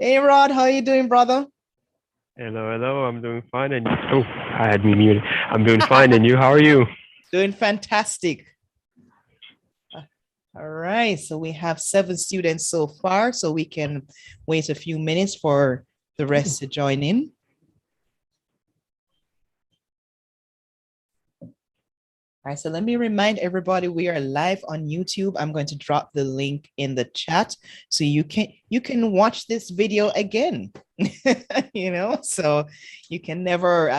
Hey Rod, how you doing, brother? Hello, hello. I'm doing fine, and oh, I had me muted. I'm doing fine, and you? How are you? Doing fantastic. Uh, All right, so we have 7 students so far, so we can wait a few minutes for the rest to join in. All right, so let me remind everybody we are live on YouTube. I'm going to drop the link in the chat so you can watch this video again. So you can never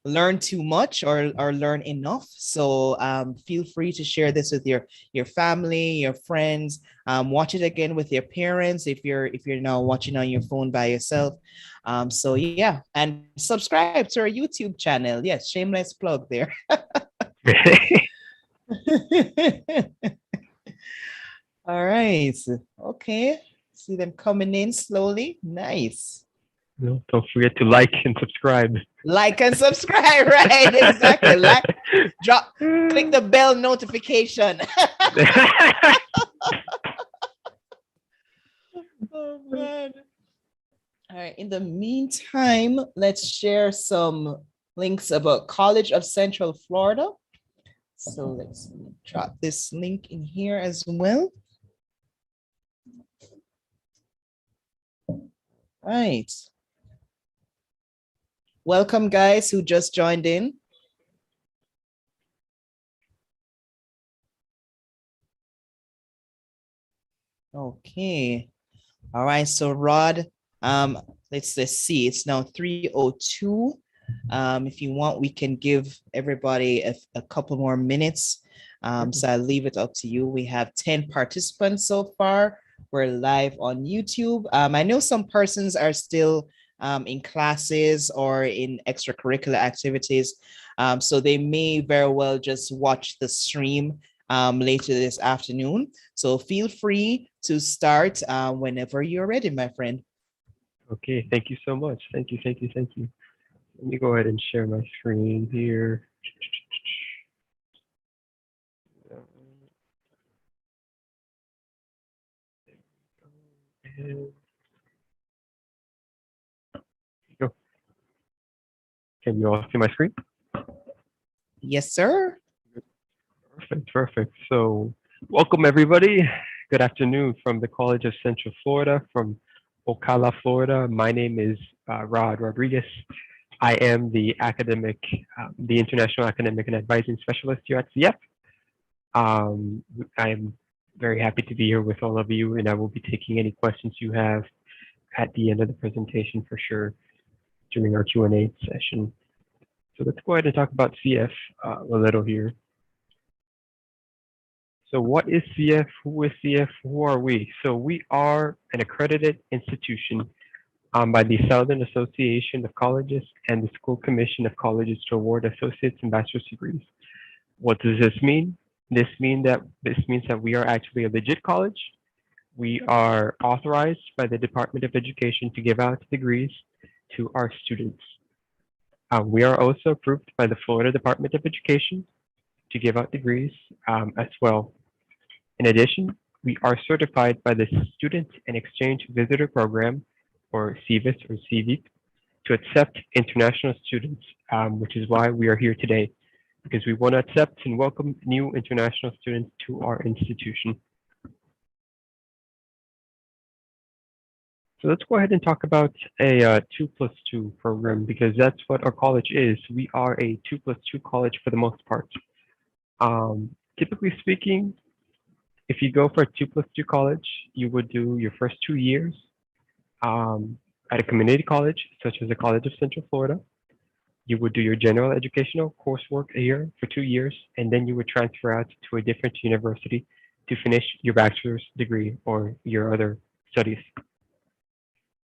learn too much or learn enough. So feel free to share this with your family, your friends. Watch it again with your parents if you're now watching on your phone by yourself. So yeah, and subscribe to our YouTube channel. Yes, shameless plug there. All right. Okay. See them coming in slowly. Nice. No, don't forget to like and subscribe. Like and subscribe, right? Exactly. Like, drop, click the bell notification. Oh man. All right. In the meantime, let's share some links about College of Central Florida. So let's drop this link in here as well. Right. Welcome, guys who just joined in. Okay. All right. So Rod, let's see. It's now 3:02. If you want, we can give everybody a couple more minutes. So I'll leave it up to you. We have 10 participants so far. We're live on YouTube. I know some persons are still in classes or in extracurricular activities. So they may very well just watch the stream later this afternoon. So feel free to start whenever you're ready, my friend. Okay, thank you so much. Thank you, thank you, thank you. Let me go ahead and share my screen here. And go. Can you all see my screen? Yes, sir. Perfect, perfect. So, welcome everybody. Good afternoon from the College of Central Florida, from Ocala, Florida. My name is Rod Rodriguez. I am the International Academic and Advising Specialist here at CF. I am very happy to be here with all of you, and I will be taking any questions you have at the end of the presentation for sure during our Q&A session. So let's go ahead and talk about CF a little here. So what is CF? Who is CF? Who are we? So we are an accredited institution by the Southern Association of Colleges and the School Commission of Colleges to award associate's and bachelor's degrees. What does this mean? This means that we are actually a legit college. We are authorized by the Department of Education to give out degrees to our students. We are also approved by the Florida Department of Education to give out degrees as well. In addition, we are certified by the Student and Exchange Visitor Program, or CVIS or CVIP, to accept international students, which is why we are here today, because we want to accept and welcome new international students to our institution. So let's go ahead and talk about a 2+2 program, because that's what our college is. We are a 2+2 college for the most part. Typically speaking, if you go for a 2+2 college, you would do your first 2 years at a community college, such as the College of Central Florida. You would do your general educational coursework a year for 2 years, and then you would transfer out to a different university to finish your bachelor's degree or your other studies.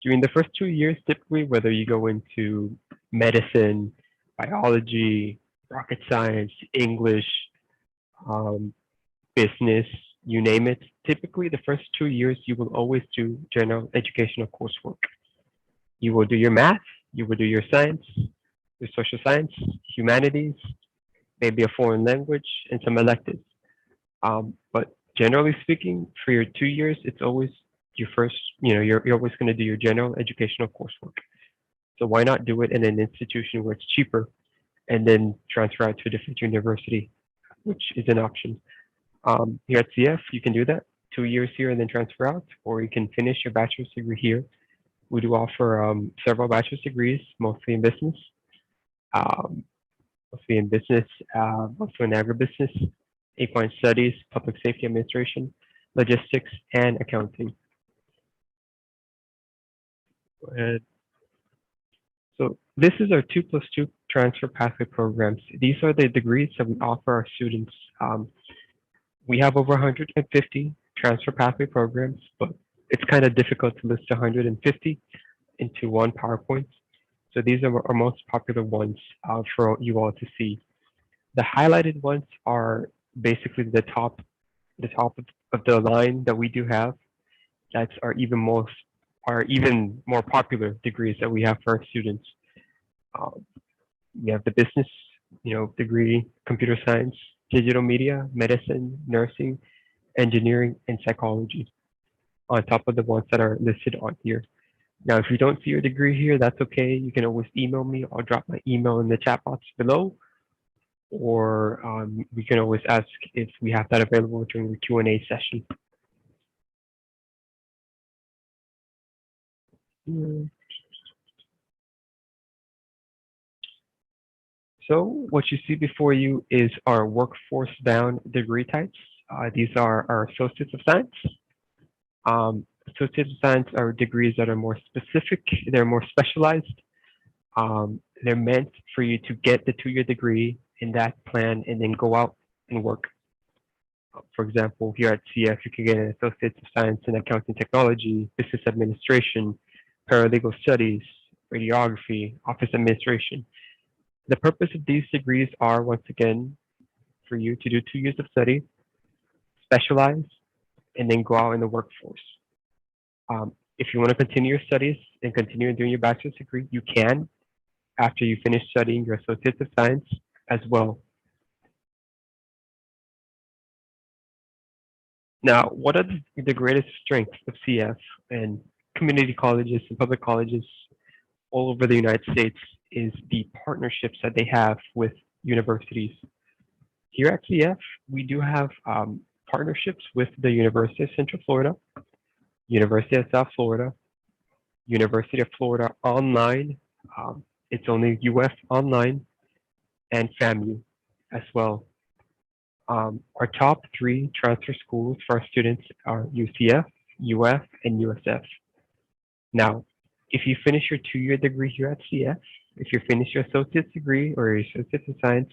During the first 2 years, typically, whether you go into medicine, biology, rocket science, English, um, business, you name it, typically the first 2 years you will always do general educational coursework. You will do your math, you will do your science, your social science, humanities, maybe a foreign language, and some electives. But generally speaking, for your 2 years, it's always your first, you're always going to do your general educational coursework. So why not do it in an institution where it's cheaper and then transfer out to a different university, which is an option. Here at CF, you can do that 2 years here and then transfer out, or you can finish your bachelor's degree here. We do offer several bachelor's degrees, mostly in business, um, mostly in agribusiness, 8-point studies, public safety administration, logistics, and accounting. Go ahead. So this is our 2+2 transfer pathway programs. These are the degrees that we offer our students. We have over 150 transfer pathway programs, but it's kind of difficult to list 150 into one PowerPoint. So these are our most popular ones for you all to see. The highlighted ones are basically the top of the line that we do have. That's our even more popular degrees that we have for our students. We have the business, degree, computer science, digital media, medicine, nursing, engineering, and psychology on top of the ones that are listed on here. Now, if you don't see your degree here, that's okay. You can always email me. I'll drop my email in the chat box below, or we can always ask if we have that available during the Q&A session. So what you see before you is our workforce-bound degree types. These are our Associates of Science. Associates of Science are degrees that are more specific. They're more specialized. They're meant for you to get the 2-year degree in that plan and then go out and work. For example, here at CF, you can get an Associates of Science in Accounting Technology, Business Administration, Paralegal Studies, Radiography, Office Administration. The purpose of these degrees are, once again, for you to do 2 years of study, specialize, and then go out in the workforce. If you want to continue your studies and continue doing your bachelor's degree, you can after you finish studying your Associates of Science as well. Now, what are the greatest strengths of CF and community colleges and public colleges all over the United States is the partnerships that they have with universities. Here at CF, we do have partnerships with the University of Central Florida, University of South Florida, University of Florida Online, it's only UF Online, and FAMU as well. Our top 3 transfer schools for our students are UCF, UF, and USF. Now, if you finish your 2-year degree here at CF, if you finish your associate's degree or your associate's in science,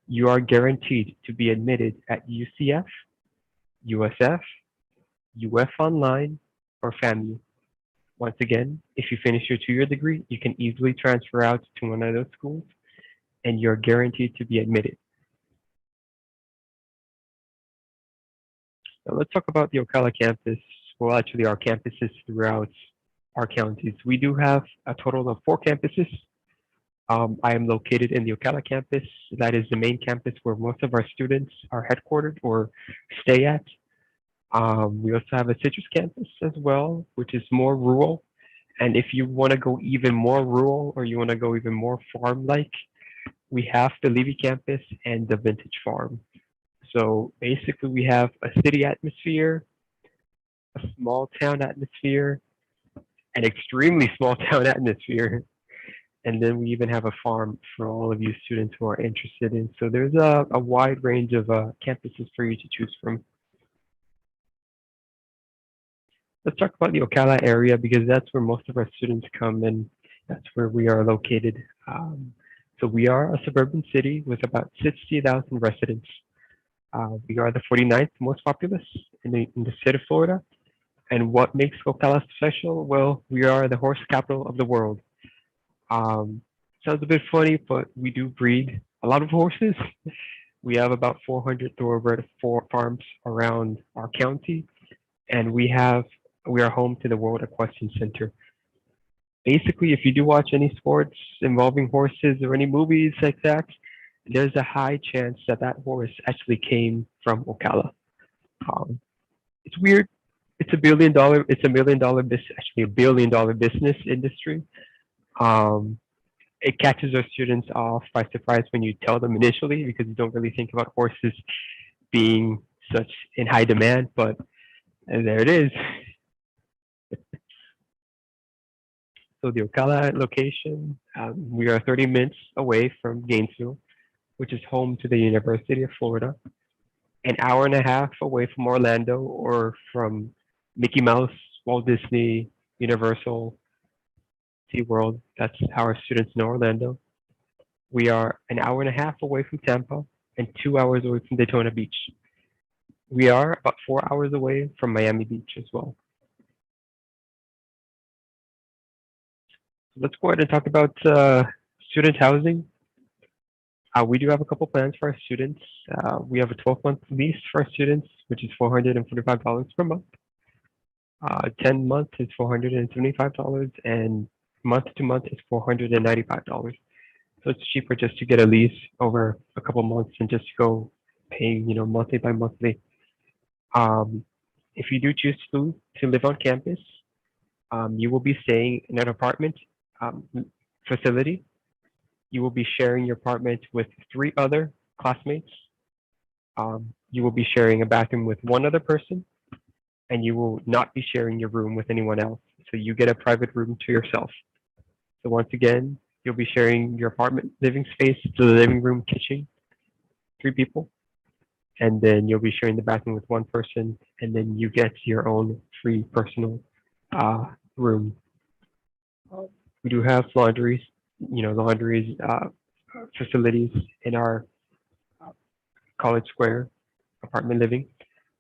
you are guaranteed to be admitted at UCF, USF, UF Online, or FAMU. Once again, if you finish your 2-year degree, you can easily transfer out to one of those schools and you're guaranteed to be admitted. Now let's talk about the Ocala campus. Well, actually our campuses throughout our counties. We do have a total of 4 campuses. I am located in the Ocala campus. That is the main campus where most of our students are headquartered or stay at. We also have a Citrus campus as well, which is more rural. And if you want to go even more rural or you want to go even more farm-like, we have the Levy campus and the Vintage Farm. So basically we have a city atmosphere, a small town atmosphere, an extremely small town atmosphere. And then we even have a farm for all of you students who are interested in. So there's a wide range of campuses for you to choose from. Let's talk about the Ocala area because that's where most of our students come and that's where we are located. So we are a suburban city with about 60,000 residents. We are the 49th most populous in the state of Florida. And what makes Ocala special? Well, we are the horse capital of the world. Sounds a bit funny, but we do breed a lot of horses. We have about 400 thoroughbred farms around our county, and we are home to the World Equestrian Center. Basically, if you do watch any sports involving horses or any movies like that, there's a high chance that that horse actually came from Ocala. It's weird, It's a million dollar business, actually $1 billion business industry. Um, it catches our students off by surprise when you tell them initially because you don't really think about horses being such in high demand, but there it is. So the Ocala location, we are 30 minutes away from Gainesville, which is home to the University of Florida, an hour and a half away from Orlando or from Mickey Mouse, Walt Disney, Universal, SeaWorld. That's how our students know Orlando. We are an hour and a half away from Tampa and 2 hours away from Daytona Beach. We are about 4 hours away from Miami Beach as well. Let's go ahead and talk about student housing. We do have a couple plans for our students. We have a 12-month lease for our students, which is $445 per month. 10 months is $475, and month to month is $495. So it's cheaper just to get a lease over a couple months and just go paying, monthly by monthly. Um, if you do choose to live on campus, you will be staying in an apartment um, facility. You will be sharing your apartment with 3 other classmates. You will be sharing a bathroom with one other person, and you will not be sharing your room with anyone else. So you get a private room to yourself. So once again, you'll be sharing your apartment living space, the living room, kitchen, 3 people, and then you'll be sharing the bathroom with one person, and then you get your own free personal room. We do have laundries facilities in our College Square apartment living.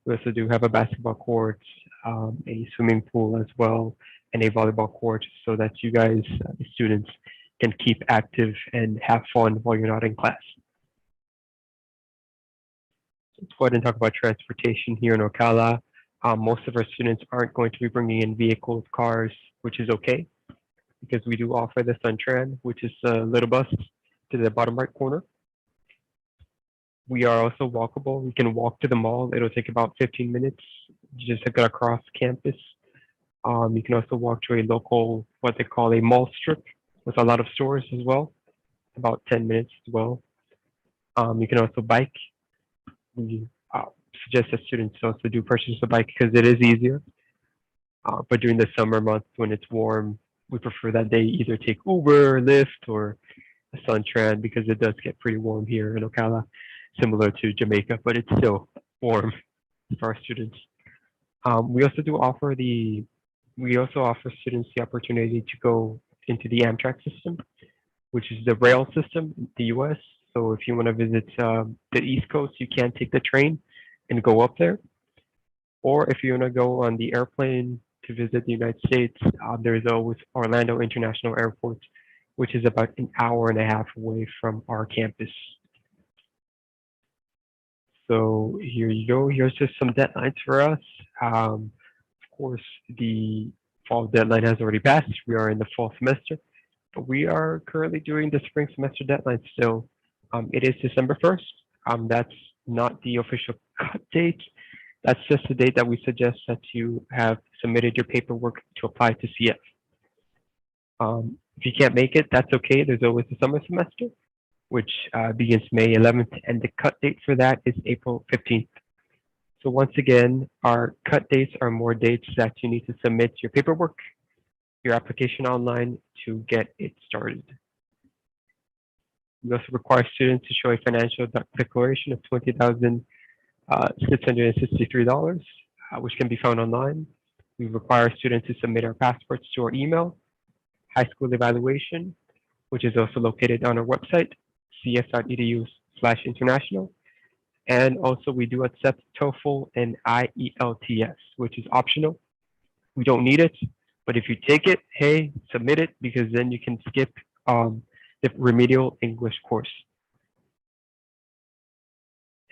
We also do have a basketball court, a swimming pool as well, and a volleyball court so that you guys, the students, can keep active and have fun while you're not in class. Let's go ahead and talk about transportation here in Ocala. Most of our students aren't going to be bringing in vehicles, cars, which is okay because we do offer the Suntran, which is a little bus to the bottom right corner. We are also walkable. We can walk to the mall. It'll take about 15 minutes. You just get across campus. You can also walk to a local, what they call a mall strip with a lot of stores as well, about 10 minutes as well. You can also bike. We suggest that students also do purchase a bike because it is easier. But during the summer months when it's warm, we prefer that they either take Uber, Lyft, or a Suntran because it does get pretty warm here in Ocala, similar to Jamaica, but it's still warm for our students. We also offer students the opportunity to go into the Amtrak system, which is the rail system in the U.S. So if you want to visit the East Coast, you can take the train and go up there. Or if you want to go on the airplane to visit the United States, there's always Orlando International Airport, which is about an hour and a half away from our campus. So here you go. Here's just some deadlines for us. Of course, the fall deadline has already passed. We are in the fall semester, but we are currently doing the spring semester deadline still. It is December 1st. That's not the official cut date. That's just the date that we suggest that you have submitted your paperwork to apply to CF. If you can't make it, that's okay. There's always the summer semester, which begins May 11th, and the cut date for that is April 15th. So once again, our cut dates are more dates that you need to submit your paperwork, your application online to get it started. We also require students to show a financial declaration of $20,663, which can be found online. We require students to submit our passports to our email, high school evaluation, which is also located on our website, cf.edu/international. And also we do accept TOEFL and IELTS, which is optional. We don't need it, but if you take it, hey, submit it because then you can skip the remedial English course.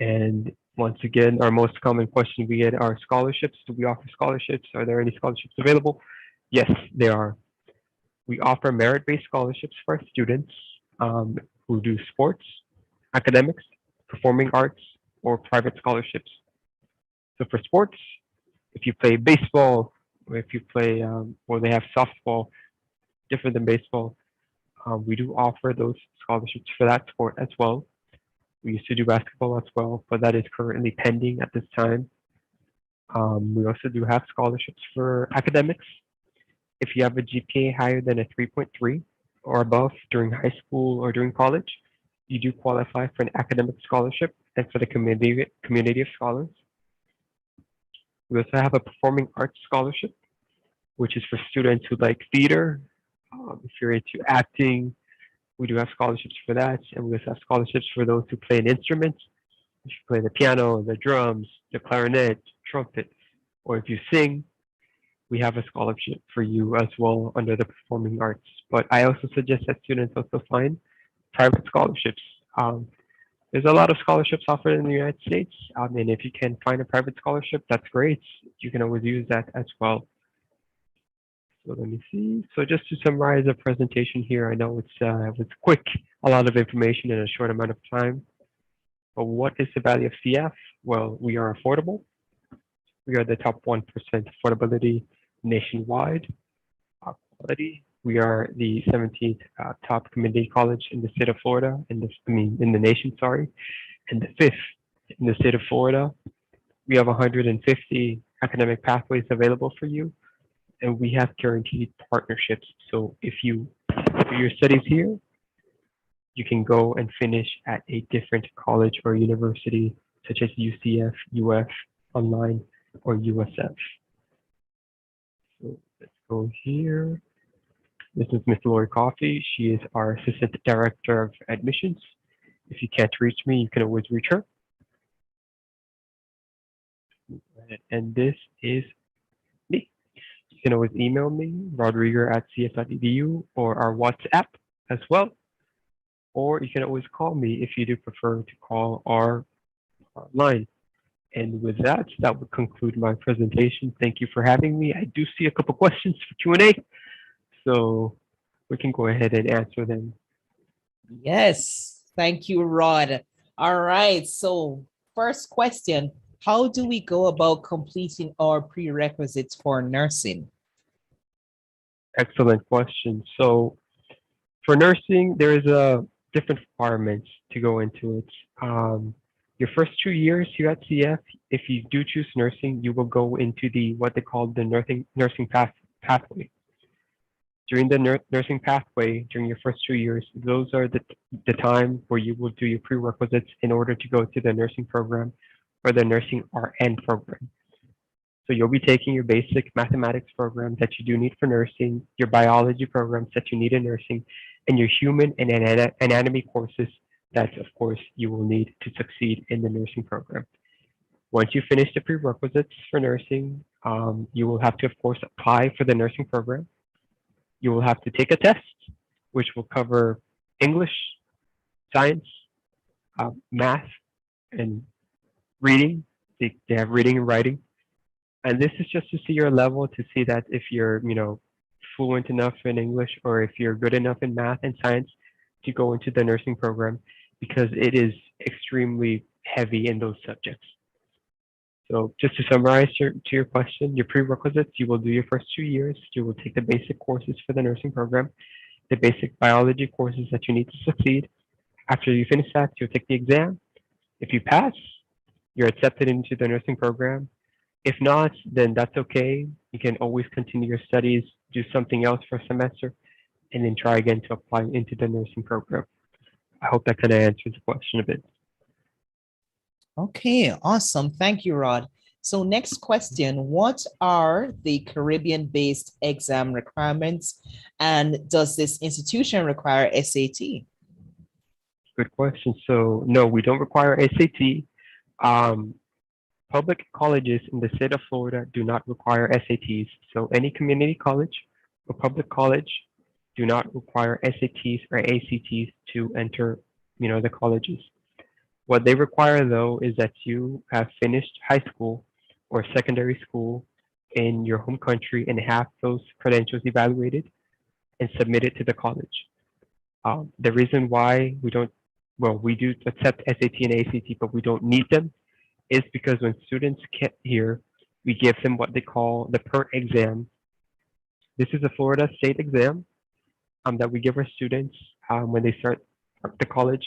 And once again, our most common question we get are scholarships. Do we offer scholarships? Are there any scholarships available? Yes, there are. We offer merit-based scholarships for our students who do sports, academics, performing arts, or private scholarships. So for sports, If you play baseball, or if you play, or they have softball, different than baseball, we do offer those scholarships for that sport as well. We used to do basketball as well, but that is currently pending at this time. We also do have scholarships for academics. If you have a GPA higher than a 3.3 or above during high school or during college, you do qualify for an academic scholarship and for the community of scholars. We also have a performing arts scholarship, which is for students who like theater. If you're into acting, we do have scholarships for that, and we also have scholarships for those who play an instrument. If you play the piano, the drums, the clarinet, trumpet, or if you sing, we have a scholarship for you as well under the performing arts. But I also suggest that students also find private scholarships. Um, there's a lot of scholarships offered in the United States. And if you can find a private scholarship, that's great. You can always use that as well. So let me see. So just to summarize the presentation here, I know it was quick, a lot of information in a short amount of time. But what is the value of CF? Well, we are affordable. We are the top 1% affordability nationwide. Quality. We are the 17th top community college in the state of Florida, in the nation, sorry, and the 5th in the state of Florida. We have 150 academic pathways available for you, and we have guaranteed partnerships. So if you do your studies here, you can go and finish at a different college or university, such as UCF, UF, online, or USF. So let's go here. This is Miss Lori Coffey. She is our Assistant Director of Admissions. If you can't reach me, you can always reach her. And this is me. You can always email me, rodrigo@cf.edu, or our WhatsApp as well. Or you can always call me if you do prefer to call our line. And with that, that would conclude my presentation. Thank you for having me. I do see a couple questions for Q&A, so we can go ahead and answer them. Yes, thank you, Rod. All right, so first question, how do we go about completing our prerequisites for nursing? Excellent question. So for nursing, there is a different requirements to go into it. Your first 2 years here at CF, if you do choose nursing, you will go into what they call the nursing pathway. During the nursing pathway, during your first 2 years, those are the time where you will do your prerequisites in order to go to the nursing program or the nursing RN program. So you'll be taking your basic mathematics programs that you do need for nursing, your biology programs that you need in nursing, and your human and anatomy courses that, of course, you will need to succeed in the nursing program. Once you finish the prerequisites for nursing, you will have to, of course, apply for the nursing program. You will have to take a test, which will cover English, science, math, and reading. They have reading and writing. And this is just to see your level, to see that if you're, fluent enough in English or if you're good enough in math and science to go into the nursing program, because it is extremely heavy in those subjects. So just to summarize to your question, your prerequisites, you will do your first 2 years. You will take the basic courses for the nursing program, the basic biology courses that you need to succeed. After you finish that, you'll take the exam. If you pass, you're accepted into the nursing program. If not, then that's okay. You can always continue your studies, do something else for a semester, and then try again to apply into the nursing program. I hope that kind of answers the question a bit. Okay, awesome. Thank you, Rod. So next question, what are the Caribbean-based exam requirements, and does this institution require SAT? Good question. So no, we don't require SAT. Public colleges in the state of Florida do not require SATs. So any community college or public college do not require SATs or ACTs to enter, the colleges. What they require though is that you have finished high school or secondary school in your home country and have those credentials evaluated and submitted to the college. The reason why we do accept SAT and ACT, but we don't need them, is because when students get here, We give them what they call the PERT exam. This is a Florida state exam that we give our students when they start the college,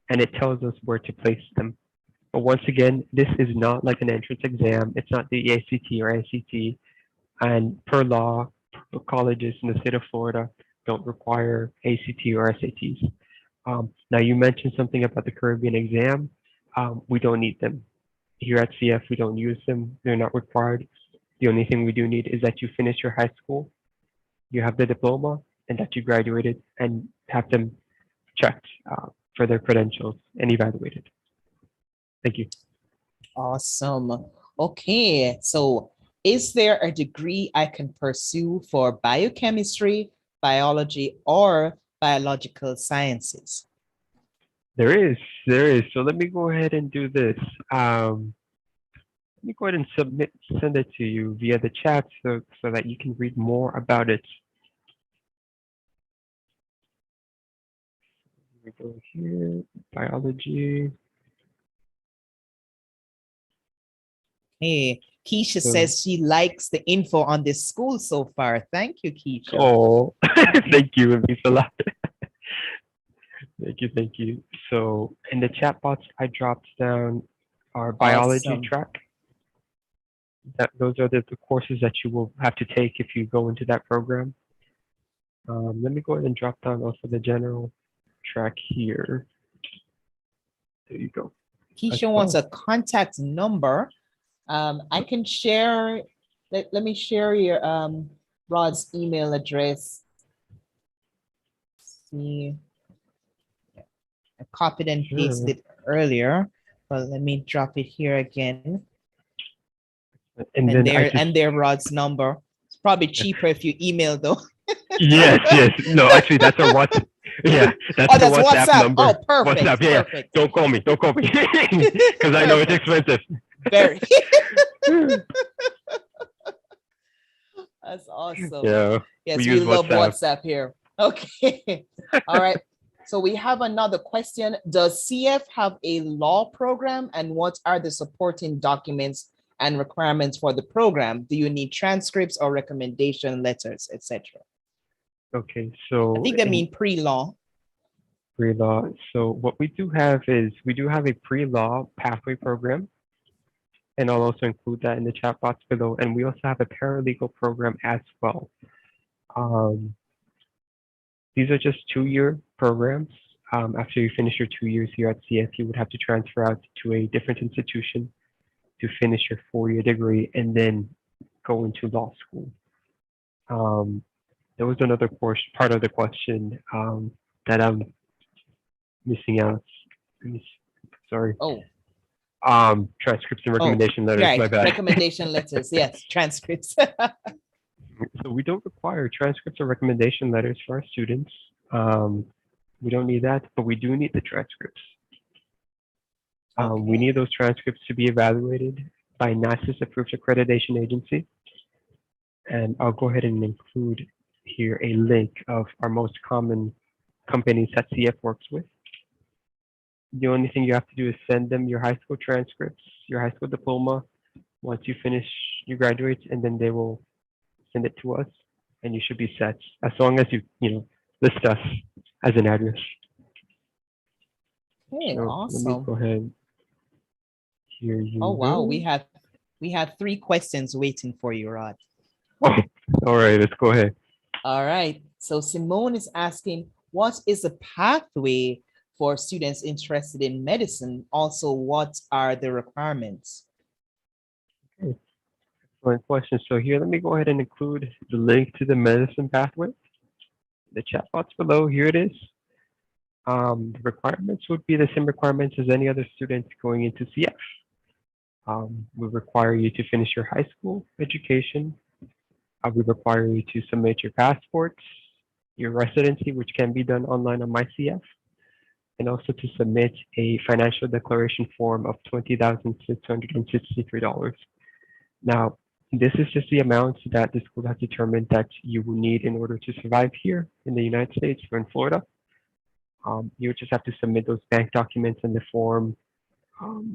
and it tells us where to place them. But once again, this is not like an entrance exam. It's not the ACT or ACT. And per law, colleges in the state of Florida don't require ACT or SATs. Now, you mentioned something about the Caribbean exam. We don't need them. Here at CF, we don't use them. They're not required. The only thing we do need is that you finish your high school, you have the diploma, and that you graduated, and have them checked for their credentials and evaluated. Thank you. Awesome. Okay, so is there a degree I can pursue for biochemistry, biology, or biological sciences? There is. So let me go ahead and do this. Let me go ahead and send it to you via the chat so that you can read more about it. We go here, biology. Hey, Keisha says she likes the info on this school so far. Thank you, Keisha. Oh, thank you. It means a lot. Thank you. So in the chat box, I dropped down our biology track. Those are the courses that you will have to take if you go into that program. Let me go ahead and drop down also the general track here. There you go. Keisha wants a contact number. I can share, let me share your Rod's email address. See, I copied and pasted it earlier, but let me drop it here again. And there Rod's number. It's probably cheaper if you email though. Yes. No, actually that's our WhatsApp. Yeah, that's the WhatsApp number. Oh, perfect. WhatsApp, yeah. Perfect. Don't call me. Because I know it's expensive. Very. That's awesome. Yeah. Yes, we love WhatsApp here. Okay. All right. So we have another question. Does CF have a law program, and what are the supporting documents and requirements for the program? Do you need transcripts or recommendation letters, etc.? Okay, so I think they mean pre-law. Pre-law. So what we do have is we do have a pre-law pathway program, and I'll also include that in the chat box below. And we also have a paralegal program as well. These are just 2-year programs. After you finish your 2 years here at CF, you would have to transfer out to a different institution to finish your 4-year degree and then go into law school. There was another part of the question that I'm missing out. Sorry. Oh. Transcripts and recommendation letters. Right. My bad. Recommendation letters. Yes, transcripts. So we don't require transcripts or recommendation letters for our students. We don't need that, but we do need the transcripts. We need those transcripts to be evaluated by NASA's approved accreditation agency. And I'll go ahead and include here a link of our most common companies that CF works with. The only thing you have to do is send them your high school transcripts, your high school diploma. Once you finish, you graduate, and then they will send it to us, and you should be set. As long as you list us as an address. Okay, so awesome. Let me go ahead. Here you go. Wow, we have 3 questions waiting for you, Rod. Oh, all right, let's go ahead. All right. So Simone is asking, what is the pathway for students interested in medicine? Also, what are the requirements? Okay. Excellent question. So here, let me go ahead and include the link to the medicine pathway. The chat box below, here it is. The requirements would be the same requirements as any other student going into CF. We require you to finish your high school education. We require you to submit your passports, your residency, which can be done online on MyCF, and also to submit a financial declaration form of $20,663. Now, this is just the amount that the school has determined that you will need in order to survive here in the United States or in Florida. You just have to submit those bank documents in the form.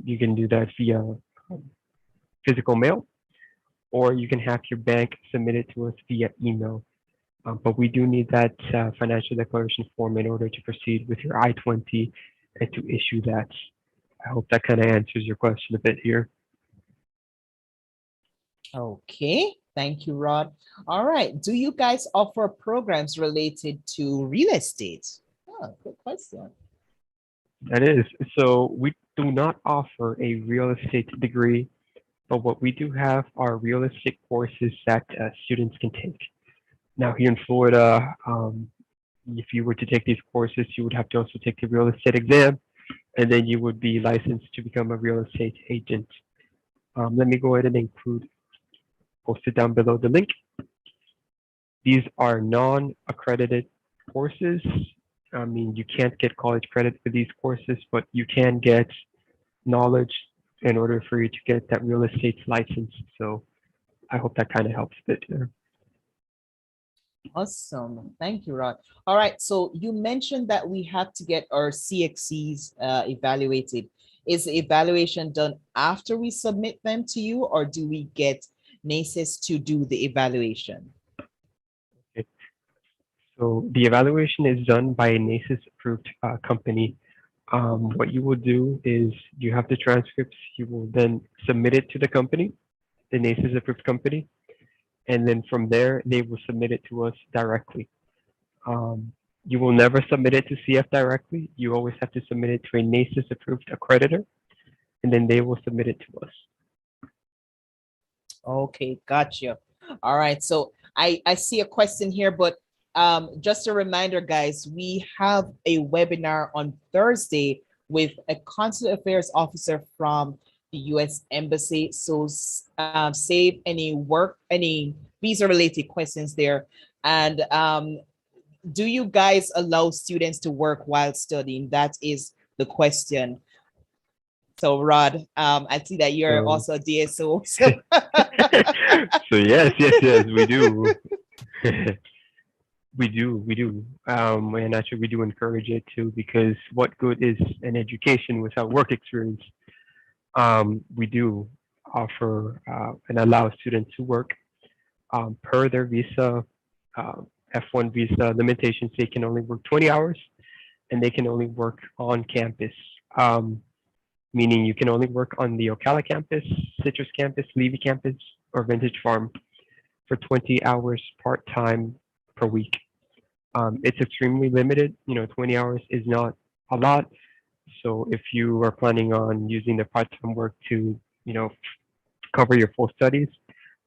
You can do that via physical mail, or you can have your bank submit it to us via email. But we do need that financial declaration form in order to proceed with your I-20 and to issue that. I hope that kind of answers your question a bit here. Okay, thank you, Rod. All right, do you guys offer programs related to real estate? Oh, good question. That is. So we do not offer a real estate degree, but what we do have are real estate courses that students can take. Now, here in Florida, if you were to take these courses, you would have to also take the real estate exam, and then you would be licensed to become a real estate agent. Let me go ahead and post it down below the link. These are non-accredited courses. I mean, you can't get college credit for these courses, but you can get knowledge in order for you to get that real estate license. So I hope that kind of helps a bit there. Awesome. Thank you, Rod. All right. So you mentioned that we have to get our CXCs evaluated. Is the evaluation done after we submit them to you, or do we get NACES to do the evaluation? Okay. So the evaluation is done by a NACES approved company. What you will do is you have the transcripts, you will then submit it to the company, the NACES approved company. And then from there, they will submit it to us directly. You will never submit it to CF directly. You always have to submit it to a NACES approved accreditor, and then they will submit it to us. Okay, gotcha. All right. So I see a question here, but just a reminder, guys, we have a webinar on Thursday with a consular affairs officer from the U.S. Embassy. So save any visa related questions there. And do you guys allow students to work while studying? That is the question. So Rod, I see that you're also a DSO. So, so yes, we do. we do. And actually we do encourage it too, because what good is an education without work experience? We do offer and allow students to work per their visa, F1 visa limitations. They can only work 20 hours and they can only work on campus, meaning you can only work on the Ocala campus, Citrus campus, Levy campus, or Vintage Farm for 20 hours part-time per week. It's extremely limited. 20 hours is not a lot. So if you are planning on using the part-time work to, cover your full studies,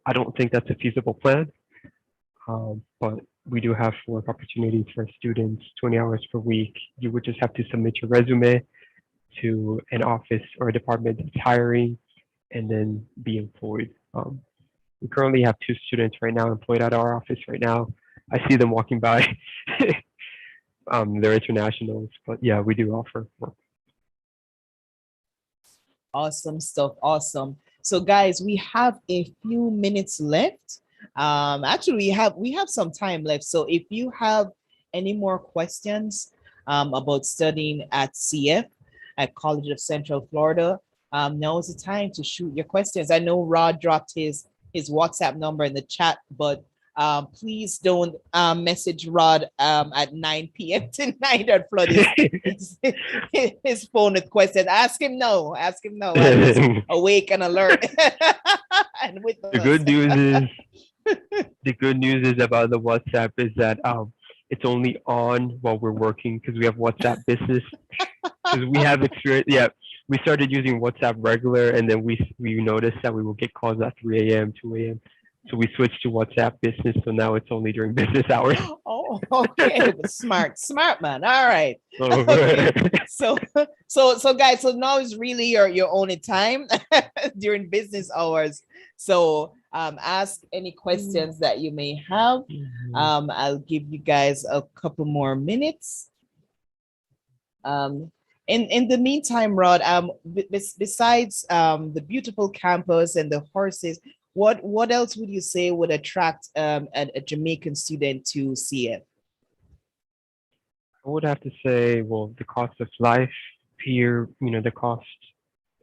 I don't think that's a feasible plan. But we do have work opportunities for students, 20 hours per week. You would just have to submit your resume to an office or a department that's hiring and then be employed. We currently have 2 students right now employed at our office right now. I see them walking by. They're internationals, but yeah, we do offer work. Awesome stuff. Awesome. So guys, we have a few minutes left. Actually, we have some time left. So if you have any more questions about studying at CF, at College of Central Florida, now is the time to shoot your questions. I know Rod dropped his WhatsApp number in the chat, but please don't message Rod at 9 p.m. tonight or flood his phone with questions. Ask him no. He's awake and alert. And with the good news is about the WhatsApp is that it's only on while we're working because we have WhatsApp business. Because we have experience. Yeah, we started using WhatsApp regular, and then we noticed that we will get calls at 3 a.m., 2 a.m. So we switched to WhatsApp business. So now it's only during business hours. Oh, okay. Smart man. All right. Okay. So guys, so now is really your only time during business hours. So ask any questions that you may have. I'll give you guys a couple more minutes. In the meantime, Rod, besides the beautiful campus and the horses, what else would you say would attract a Jamaican student to CF? I would have to say, well, the cost of life here, the cost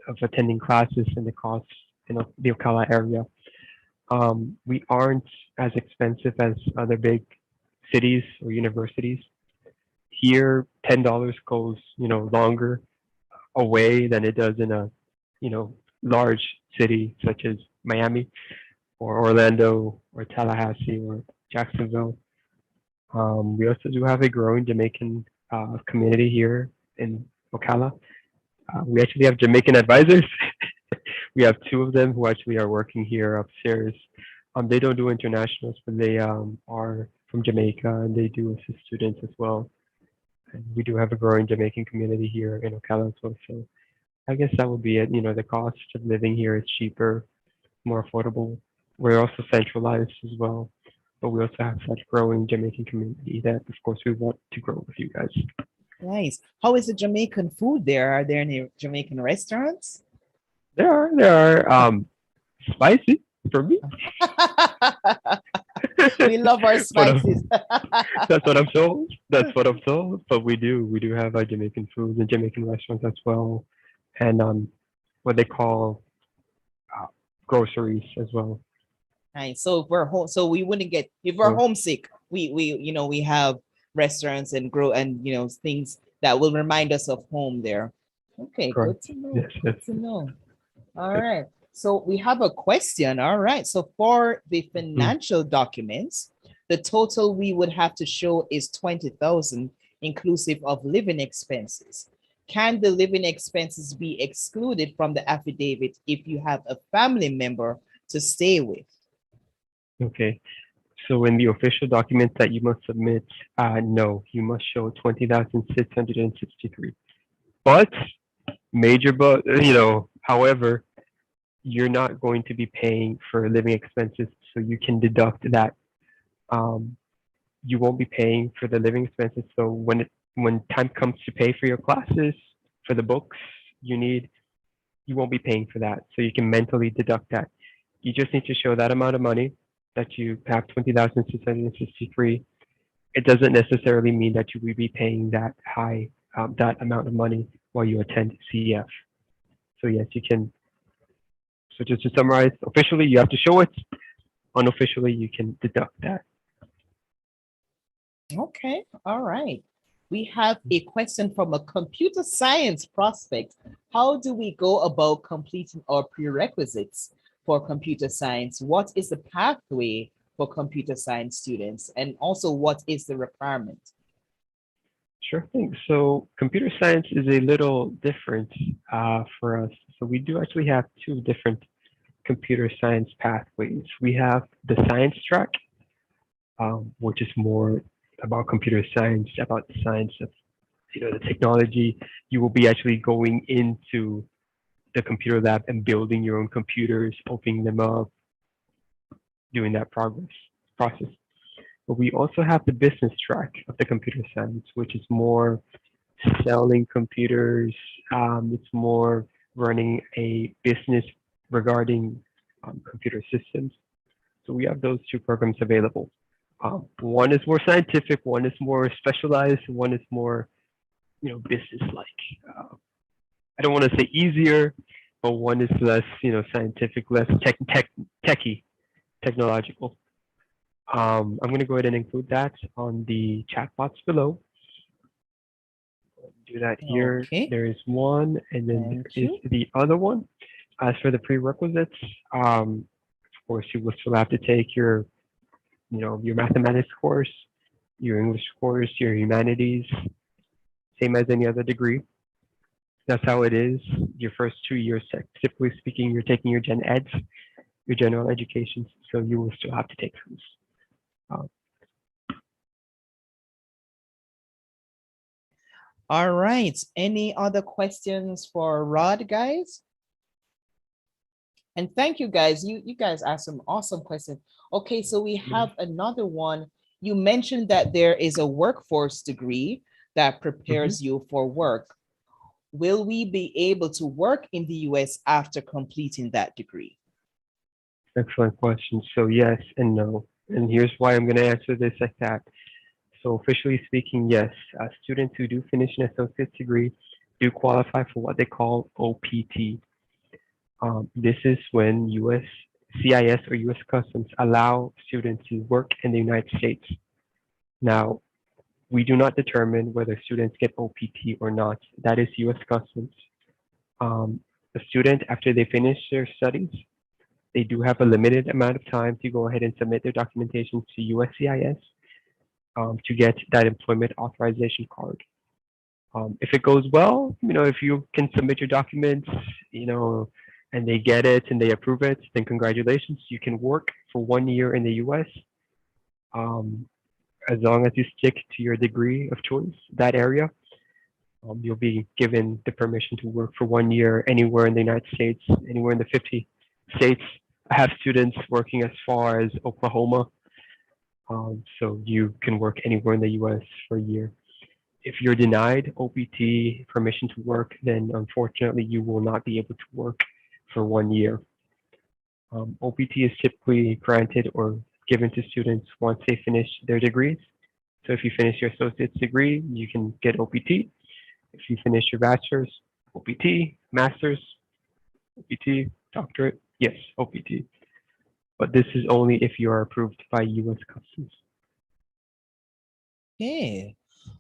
of attending classes and the cost in the Ocala area. We aren't as expensive as other big cities or universities. Here, $10 goes, longer away than it does in a, large city such as Miami or Orlando or Tallahassee or Jacksonville. We also do have a growing Jamaican community here in Ocala. We actually have Jamaican advisors. We have two of them who actually are working here upstairs. They don't do internationals, but they are from Jamaica and they do assist students as well. And we do have a growing Jamaican community here in Ocala as well. So I guess that would be it. The cost of living here is cheaper, more affordable. We're also centralized as well, but we also have such growing Jamaican community that, of course, we want to grow with you guys. Nice. How is the Jamaican food there? Are there any Jamaican restaurants? There are spicy for me. We love our But spices. that's what I'm told. That's what I'm told. But we do have our Jamaican foods and Jamaican restaurants as well, and what they call uh, groceries as well. Nice. So if we're home, so we wouldn't get if we're So homesick, we have restaurants and grow and things that will remind us of home there. Okay, good correct. to know. Yes, yes. Good to know. All Good. right. So we have a question. All right. So for the Mhm. financial documents, the total we would have to show is 20,000 inclusive of living expenses. Can the living expenses be excluded from the affidavit if you have a family member to stay with? Okay. So in the official documents that you must submit, no, you must show 20,663. But however, you're not going to be paying for living expenses, so you can deduct that. Um, you won't be paying for the living expenses. So when time comes to pay for your classes, for the books you need, you won't be paying for that. So you can mentally deduct that. You just need to show that amount of money that you have 20,663. It doesn't necessarily mean that you will be paying that high, that amount of money while you attend CF. So yes, you can. So just to summarize, officially you have to show it. Unofficially, you can deduct that. Okay. All right. We have a question from a computer science prospect. How do we go about completing our prerequisites for computer science? What is the pathway for computer science students? And also, what is the requirement? Sure thing. So computer science is a little different for us. So we do actually have two different computer science pathways. We have the science track, which is more about computer science, about the science of the technology. You will be actually going into the computer lab and building your own computers, opening them up, doing that process. But we also have the business track of the computer science, which is more selling computers. It's more running a business regarding computer systems. So we have those two programs available. One is more scientific, one is more specialized, one is more, business-like. I don't want to say easier, but one is less, scientific, less techy, technological. I'm going to go ahead and include that on the chat box below. Do that here. Okay. There is one, and then Thank there is you. the other one. As for the prerequisites, of course, you will still have to take your mathematics course, your English course, your humanities, same as any other degree. That's how it is. Your first 2 years, typically speaking, you're taking your gen eds, your general education, so you will still have to take those. Um, All right. Any other questions for Rod, guys? And thank you, guys. You guys asked some awesome questions. Okay, so we have another one. You mentioned that there is a workforce degree that mhm. prepares you for work. Will we be able to work in the US after completing that degree? Excellent question. So yes and no. And here's why I'm going to answer this like that. So officially speaking, yes, students who do finish an associate's degree do qualify for what they call OPT. This is when U.S. CIS or US Customs allow students to work in the United States. Now, we do not determine whether students get OPT or not. That is US Customs. The student, after they finish their studies, they do have a limited amount of time to go ahead and submit their documentation to USCIS to get that employment authorization card. If it goes well, if you can submit your documents, and they get it and they approve it, then congratulations, you can work for 1 year in the US. As long as you stick to your degree of choice, that area, you'll be given the permission to work for 1 year anywhere in the United States, anywhere in the 50 states. I have students working as far as Oklahoma, so you can work anywhere in the US for a year. If you're denied OPT permission to work, then unfortunately you will not be able to work for 1 year. OPT is typically granted or given to students once they finish their degrees. So if you finish your associate's degree, you can get OPT. If you finish your bachelor's, OPT, master's, OPT, doctorate, yes, OPT. But this is only if you are approved by US Customs. Okay.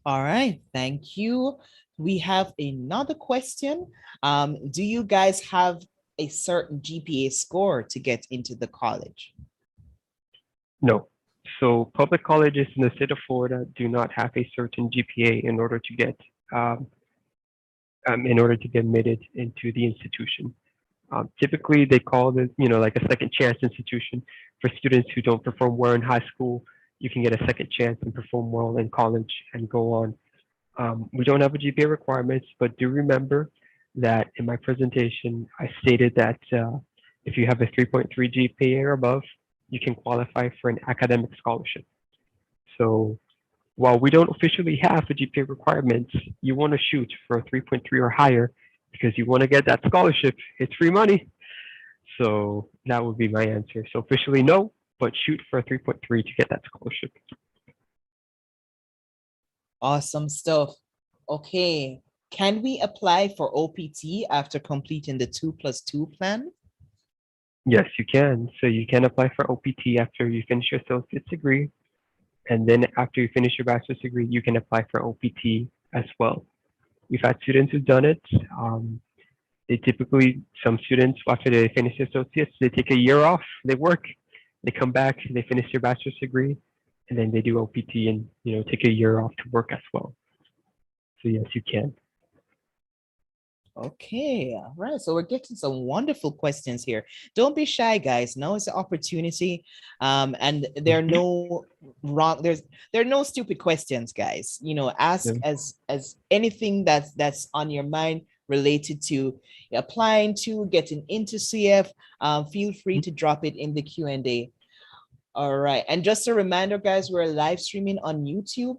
All right. Thank you. We have another question. Do you guys have a certain GPA score to get into the college? No. So public colleges in the state of Florida do not have a certain GPA in order to get admitted into the institution. Typically, they call it, like a second chance institution for students who don't perform well in high school. You can get a second chance and perform well in college and go on. We don't have a GPA requirements, but do remember that in my presentation, I stated that if you have a 3.3 GPA or above, you can qualify for an academic scholarship. So while we don't officially have a GPA requirement, you want to shoot for a 3.3 or higher because you want to get that scholarship. It's free money. So that would be my answer. So officially no, but shoot for a 3.3 to get that scholarship. Awesome stuff. Okay. Can we apply for OPT after completing the 2+2 plan? Yes, you can. So you can apply for OPT after you finish your associate's degree. And then after you finish your bachelor's degree, you can apply for OPT as well. We've had students who've done it. They typically, some students, after they finish their associates, they take a year off, they work, they come back, they finish their bachelor's degree, and then they do OPT and take a year off to work as well. So yes, you can. Okay, all right. So we're getting some wonderful questions here. Don't be shy, guys. Now is the opportunity. And there are no wrong, there are no stupid questions, guys. Ask as anything that's on your mind related to applying to getting into CF. Feel free to drop it in the Q&A. All right. And just a reminder, guys, we're live streaming on YouTube,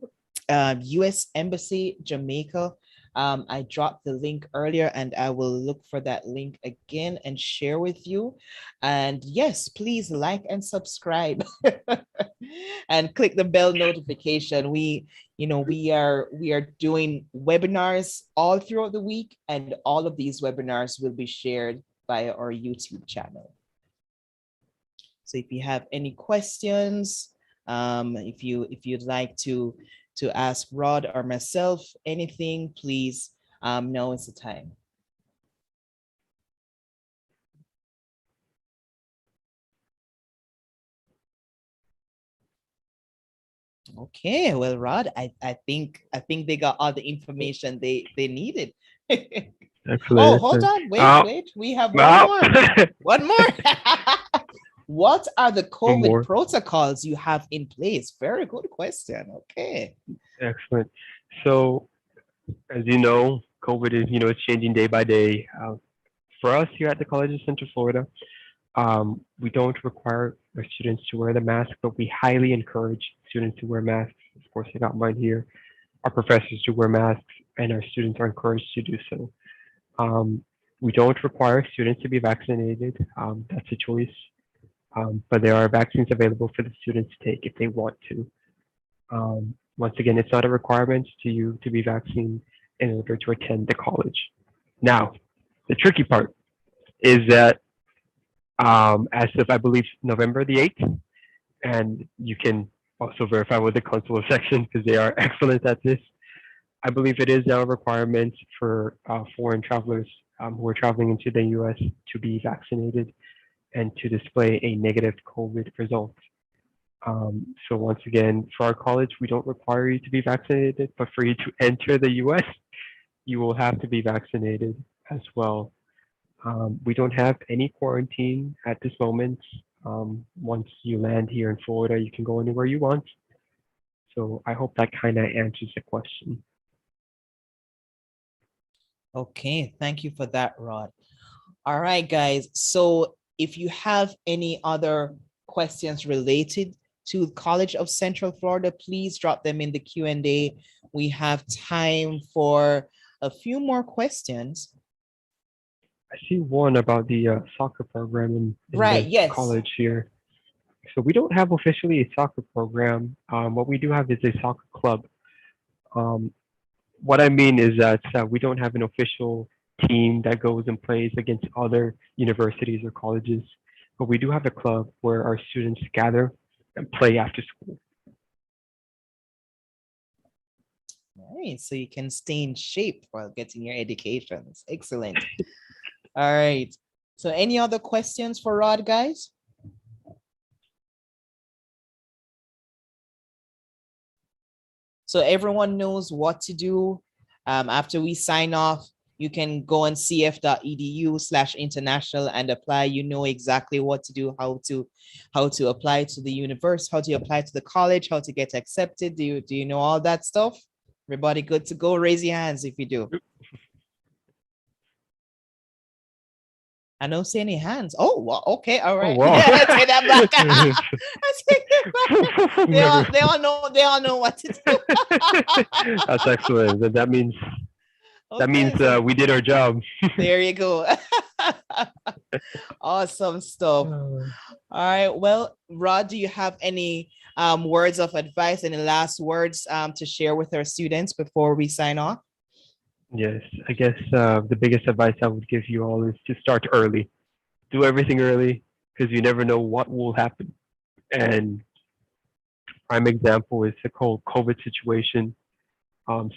US Embassy Jamaica. I dropped the link earlier and I will look for that link again and share with you. And yes, please like and subscribe and click the bell notification. We are doing webinars all throughout the week, and all of these webinars will be shared via our YouTube channel. So if you have any questions, if you'd like to ask Rod or myself anything, please, now is the time. Okay, well, Rod, I think they got all the information they needed. Excellent. Oh, hold on, wait, we have one more. One more. What are the COVID protocols you have in place? Very good question. Okay. Excellent. So, as you know, COVID is, it's changing day by day. For us here at the College of Central Florida, we don't require our students to wear the mask, but we highly encourage students to wear masks. Of course, I got mine here. Our professors do wear masks, and our students are encouraged to do so. We don't require students to be vaccinated. That's a choice. But there are vaccines available for the students to take if they want to. Once again, it's not a requirement to be vaccinated in order to attend the college. Now, the tricky part is that as of, I believe, November the 8th. And you can also verify with the consular section because they are excellent at this. I believe it is now a requirement for foreign travelers who are traveling into the US to be vaccinated and to display a negative COVID result. So once again, for our college, we don't require you to be vaccinated, but for you to enter the US, you will have to be vaccinated as well. We don't have any quarantine at this moment. Once you land here in Florida, you can go anywhere you want. So I hope that kind of answers the question. Okay, thank you for that, Rod. All right, guys. So if you have any other questions related to College of Central Florida, please drop them in the Q&A. We have time for a few more questions. I see one about the soccer program in Right, the yes. college here. So we don't have officially a soccer program. What we do have is a soccer club. Um, what I mean is that we don't have an official team that goes and plays against other universities or colleges, but we do have a club where our students gather and play after school. Right, so you can stay in shape while getting your educations. Excellent. All right. So any other questions for Rod, guys? So everyone knows what to do. After we sign off, you can go on cf.edu/international and apply. You know exactly what to do, how to apply to the universe, how to apply to the college, how to get accepted. Do you know all that stuff? Everybody good to go? Raise your hands if you do. I don't see any hands. Oh, well, okay, all right. Oh, wow. Yeah, take that back. They all know what to do. That's excellent. That means so we did our job. there you go. Awesome stuff. All right. Well, Rod, do you have any words of advice, any last words to share with our students before we sign off? Yes, I guess the biggest advice I would give you all is to start early. Do everything early because you never know what will happen. And prime example is the whole COVID situation.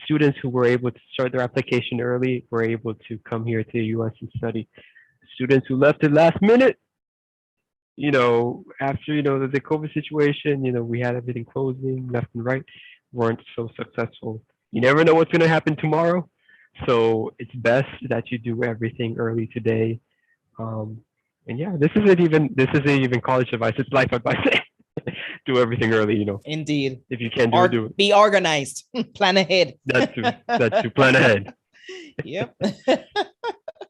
Students who were able to start their application early were able to come here to the US and study. Students who left it last minute, after, the COVID situation, we had everything closing left and right, weren't so successful. You never know what's going to happen tomorrow. So it's best that you do everything early today. And yeah, this isn't even college advice. It's life advice. Do everything early, Indeed. If you can do it, do it. Be organized. Plan ahead. That's to plan ahead. Yep.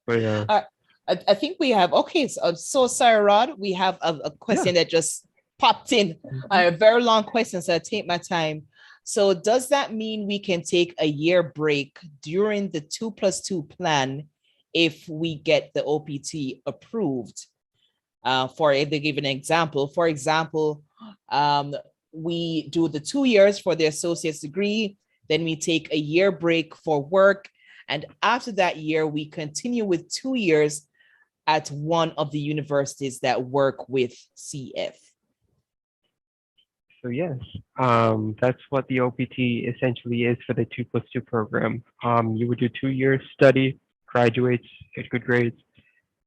But yeah. I think we have, okay, so Sarah Rod, we have a question that just popped in. A very long question, so I take my time. So does that mean we can take a year break during the 2+2 plan if we get the OPT approved? They give an example. For example, we do the 2 years for the associate's degree, then we take a year break for work, and after that year, we continue with 2 years at one of the universities that work with CF. So yes, that's what the OPT essentially is for the 2+2 program. You would do 2 years study, graduate, get good grades,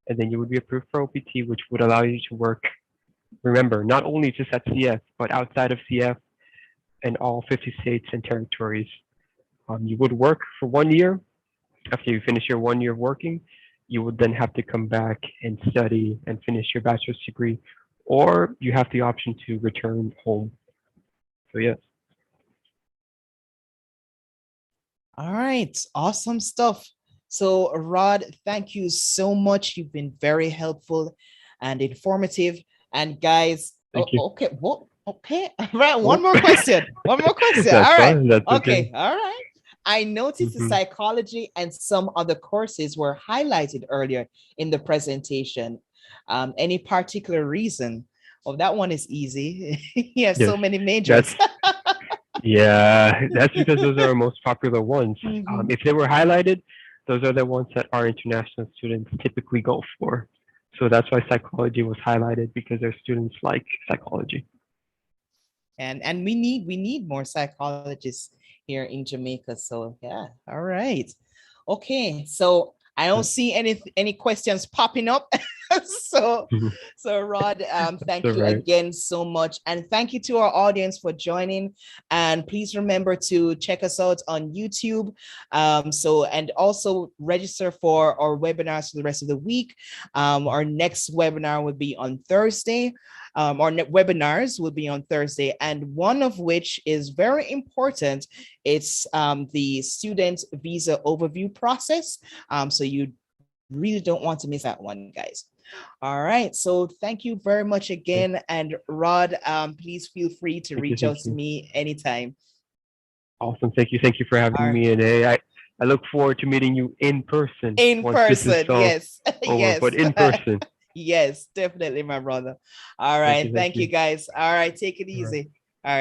and then you would be approved for OPT, which would allow you to work, remember, not only just at CF, but outside of CF and all 50 states and territories. You would work for 1 year. After you finish your 1 year of working, you would then have to come back and study and finish your bachelor's degree, or you have the option to return home. So yes. All right, awesome stuff. So Rod, thank you so much. You've been very helpful and informative. And guys, okay, well, okay, all right, one more question. All right, okay, all right. I noticed the psychology and some other courses were highlighted earlier in the presentation. Any particular reason? Oh, that one is easy. You have so many majors. Yeah, that's because those are our most popular ones. If they were highlighted, those are the ones that our international students typically go for. So that's why psychology was highlighted, because their students like psychology. And we need more psychologists here in Jamaica. So yeah, all right. Okay, so I don't see any questions popping up. so Rod, That's thank all you right. again so much. And thank you to our audience for joining. And please remember to check us out on YouTube. And also register for our webinars for the rest of the week. Our next webinar will be on Thursday. Our webinars will be on Thursday, and one of which is very important. It's the student visa overview process. So you really don't want to miss that one, guys. All right. So thank you very much again. And Rod, please feel free to Thank you. reach Thank out to you. me anytime. Awesome. Thank you. Thank you for All having right. me. And I look forward to meeting you in person In once this is person. all Yes. over, but Yes. in person. Yes, definitely, my brother. All Thank right. you. Thank Thank you, you. guys. All right. Take it All right. easy.